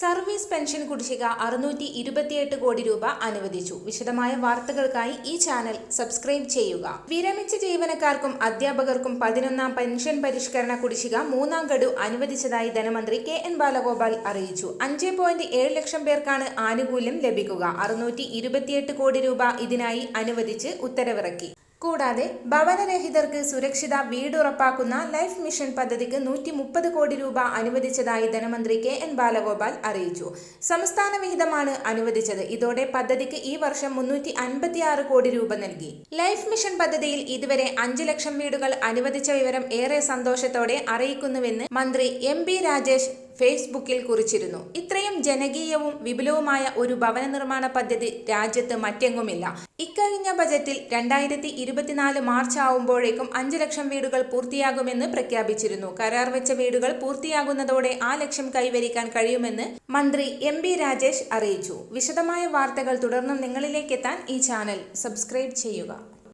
Service pension കുടിശ്ശിക 628 കോടി രൂപ അനുവദിച്ചു. വിശദമായ വാർത്തകൾക്കായി ഈ ചാനൽ സബ്സ്ക്രൈബ് ചെയ്യുക. വിരമിച്ച ജീവനക്കാർക്കും അധ്യാപകർക്കും 11ാം പെൻഷൻ പരിഷ്കരണ കുടിശ്ശിക 3ാം ഗഡു അനുവദിച്ചതായി ധനമന്ത്രി കെ.എൻ. ബാലഗോപാൽ അറിയിച്ചു. 5.7 ലക്ഷം പേർക്കാണ് ആനുകൂല്യം ലഭിക്കുക. 628 കോടി രൂപ ഇതിനായി അനുവദിച്ച് ഉത്തരവിറക്കി. കൂടാതെ ഭവനരഹിതർക്ക് സുരക്ഷിത വീട് ഉറപ്പാക്കുന്ന ലൈഫ് മിഷൻ പദ്ധതിക്ക് 130 കോടി രൂപ അനുവദിച്ചതായി ധനമന്ത്രി കെ.എൻ. ബാലഗോപാൽ അറിയിച്ചു. സംസ്ഥാന വിഹിതമാണ് അനുവദിച്ചത്. ഇതോടെ പദ്ധതിക്ക് ഈ വർഷം 356 കോടി രൂപ നൽകി. ലൈഫ് മിഷൻ പദ്ധതിയിൽ ഇതുവരെ 5 ലക്ഷം വീടുകൾ അനുവദിച്ച വിവരം ഏറെ സന്തോഷത്തോടെ അറിയിക്കുന്നുവെന്ന് മന്ത്രി എം.ബി. രാജേഷ് ഫേസ്ബുക്കിൽ കുറിച്ചിരുന്നു. ഇത്രയും ജനകീയവും വിപുലവുമായ ഒരു ഭവന നിർമ്മാണ പദ്ധതി രാജ്യത്ത് മറ്റെങ്ങുമില്ല. ഇക്കഴിഞ്ഞ ബജറ്റിൽ 2024 മാർച്ച് ആവുമ്പോഴേക്കും 5 ലക്ഷം വീടുകൾ പൂർത്തിയാകുമെന്ന് പ്രഖ്യാപിച്ചിരുന്നു. കരാർ വെച്ച വീടുകൾ പൂർത്തിയാകുന്നതോടെ ആ ലക്ഷ്യം കൈവരിക്കാൻ കഴിയുമെന്ന് മന്ത്രി എം.ബി. രാജേഷ് അറിയിച്ചു. വിശദമായ വാർത്തകൾ തുടർന്നും നിങ്ങളിലേക്കെത്താൻ ഈ ചാനൽ സബ്സ്ക്രൈബ് ചെയ്യുക.